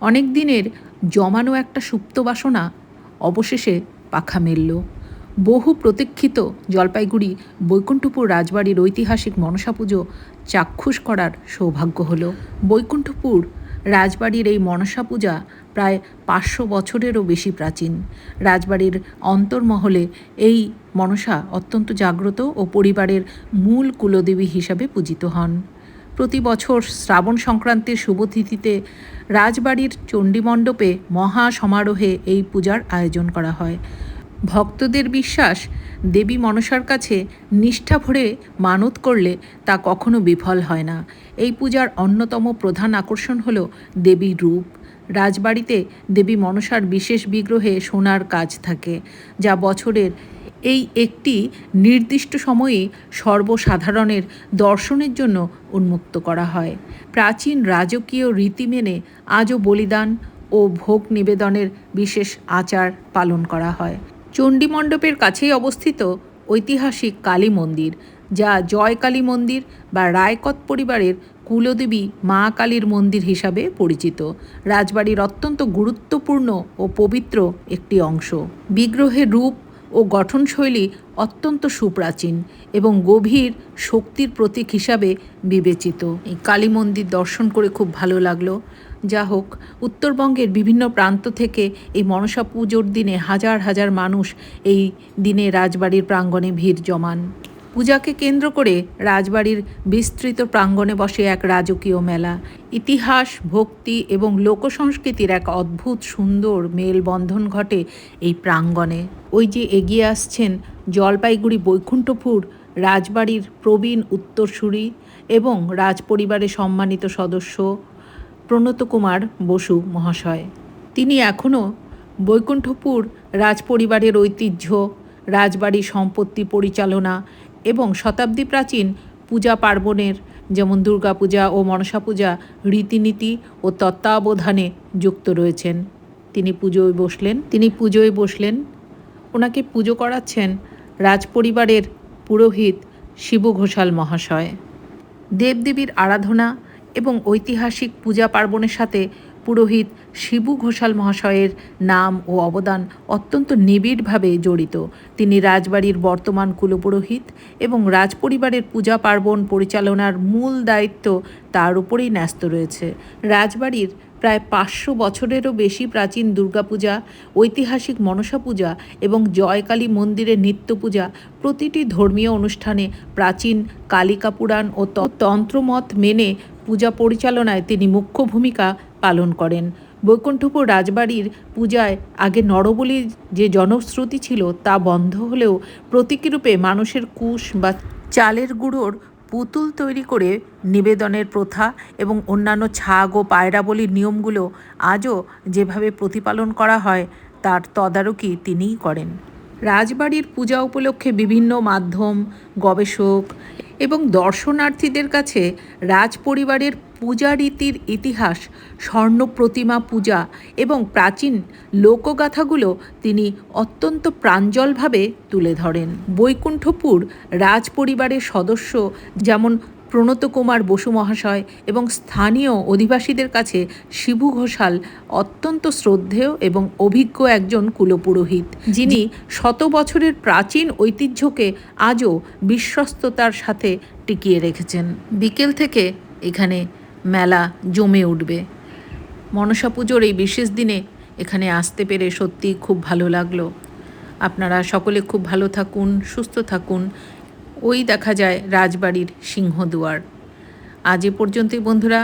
অনেক দিনের জমানো একটা সুপ্ত বাসনা অবশেষে পাখা মেলল। বহু প্রতীক্ষিত জলপাইগুড়ি বৈকুণ্ঠপুর রাজবাড়ির ঐতিহাসিক মনসা পুজো চাক্ষুষ করার সৌভাগ্য হলো। বৈকুণ্ঠপুর রাজবাড়ির এই মনসা পূজা প্রায় 500 বছরেরও বেশি প্রাচীন। রাজবাড়ির অন্তর্মহলে এই মনসা অত্যন্ত জাগ্রত ও পরিবারের মূল কুলদেবী হিসাবে পূজিত হন। প্রতি বছর শ্রাবণ সংক্রান্তির শুভতিথিতে রাজবাড়ির চণ্ডীমণ্ডপে মহা সমারোহে এই পূজার আয়োজন করা হয়। ভক্তদের বিশ্বাস, দেবী মনসার কাছে নিষ্ঠা ভরে মানত করলে তা কখনো বিফল হয় না। এই পূজার অন্যতম প্রধান আকর্ষণ হল দেবীর রূপ। রাজবাড়িতে দেবী মনসার বিশেষ বিগ্রহে সোনার কাজ থাকে, যা বছরের এই একটি নির্দিষ্ট সময়ে সর্বসাধারণের দর্শনের জন্য উন্মুক্ত করা হয়। প্রাচীন রাজকীয় রীতি মেনে আজও বলিদান ও ভোগ নিবেদনের বিশেষ আচার পালন করা হয়। চণ্ডীমণ্ডপের কাছেই অবস্থিত ঐতিহাসিক কালী মন্দির, যা জয় কালী মন্দির বা রায়কত পরিবারের কুলদেবী মা কালীর মন্দির হিসাবে পরিচিত, রাজবাড়ির অত্যন্ত গুরুত্বপূর্ণ ও পবিত্র একটি অংশ। বিগ্রহের রূপ ও গঠনশৈলী অত্যন্ত সুপ্রাচীন এবং গভীর শক্তির প্রতীক হিসাবে বিবেচিত। এই কালী মন্দির দর্শন করে খুব ভালো লাগলো। যা হোক, উত্তরবঙ্গের বিভিন্ন প্রান্ত থেকে এই মনসা পুজোর দিনে হাজার হাজার মানুষ এই দিনে রাজবাড়ির প্রাঙ্গণে ভিড় জমান। পূজাকে কেন্দ্র করে রাজবাড়ির বিস্তৃত প্রাঙ্গণে বসে এক রাজকীয় মেলা। ইতিহাস, ভক্তি এবং লোকসংস্কৃতির এক অদ্ভুত সুন্দর মেলবন্ধন ঘটে এই প্রাঙ্গণে। ওই যে এগিয়ে আসছেন জলপাইগুড়ি বৈকুণ্ঠপুর রাজবাড়ির প্রবীণ উত্তরসূরি এবং রাজপরিবারের সম্মানিত সদস্য প্রণত কুমার বসু মহাশয়। তিনি এখনও বৈকুণ্ঠপুর রাজপরিবারের ঐতিহ্য, রাজবাড়ির সম্পত্তি পরিচালনা এবং শতাব্দী প্রাচীন পূজা পার্বণের যেমন দুর্গাপূজা ও মনসা পূজা রীতিনীতি ও তত্ত্বাবধানে যুক্ত রয়েছেন। তিনি পুজোয় বসলেন। ওনাকে পুজো করাচ্ছেন রাজপরিবারের পুরোহিত শিবু ঘোষাল মহাশয়। দেবদেবীর আরাধনা এবং ঐতিহাসিক পূজা পার্বণের সাথে পুরোহিত শিবু ঘোষাল মহাশয়ের নাম ও অবদান অত্যন্ত নিবিড়ভাবে জড়িত। তিনি রাজবাড়ির বর্তমান কুলপুরোহিত এবং রাজপরিবারের পূজা পার্বণ পরিচালনার মূল দায়িত্ব তার উপরেই ন্যস্ত রয়েছে। রাজবাড়ির প্রায় 500 বছরেরও বেশি প্রাচীন দুর্গাপূজা, ঐতিহাসিক মনসা পূজা এবং জয়কালী মন্দিরের নিত্য পূজা প্রতিটি ধর্মীয় অনুষ্ঠানে প্রাচীন কালিকা পুরাণ ও তন্ত্রমত মেনে পূজা পরিচালনায় তিনি মুখ্য ভূমিকা পালন করেন। বৈকুণ্ঠপুর রাজবাড়ির পূজায় আগে নরবলির যে জনশ্রুতি ছিল তা বন্ধ হলেও প্রতীকীরূপে মানুষের কুশ বা চালের গুঁড়োর পুতুল তৈরি করে নিবেদনের প্রথা এবং অন্যান্য ছাগ ও পায়রা বলির নিয়মগুলো আজও যেভাবে প্রতিপালন করা হয় তার তদারকি তিনিই করেন। রাজবাড়ির পূজা উপলক্ষে বিভিন্ন মাধ্যম, গবেষক এবং দর্শনার্থীদের কাছে রাজপরিবারের পূজা রীতির ইতিহাস, স্বর্ণ প্রতিমা পূজা এবং প্রাচীন লোকগাথাগুলো তিনি অত্যন্ত প্রাঞ্জলভাবে তুলে ধরেন। বৈকুণ্ঠপুর রাজপরিবারের সদস্য যেমন প্রণত কুমার বসু মহাশয় এবং স্থানীয় অধিবাসীদের কাছে শিবু ঘোষাল অত্যন্ত শ্রদ্ধেয় এবং অভিজ্ঞ একজন কুলপুরোহিত, যিনি শত বছরের প্রাচীন ঐতিহ্যকে আজও বিশ্বস্ততার সাথে টিকিয়ে রেখেছেন। বিকেল থেকে এখানে মেলা জমে উঠবে। মনসা পুজোর এই বিশেষ দিনে এখানে আসতে পেরে সত্যি খুব ভালো লাগলো। আপনারা সকলে খুব ভালো থাকুন, সুস্থ থাকুন। ওই দেখা যায় রাজবাড়ির সিংহদুয়ার। আজ এ পর্যন্তই বন্ধুরা।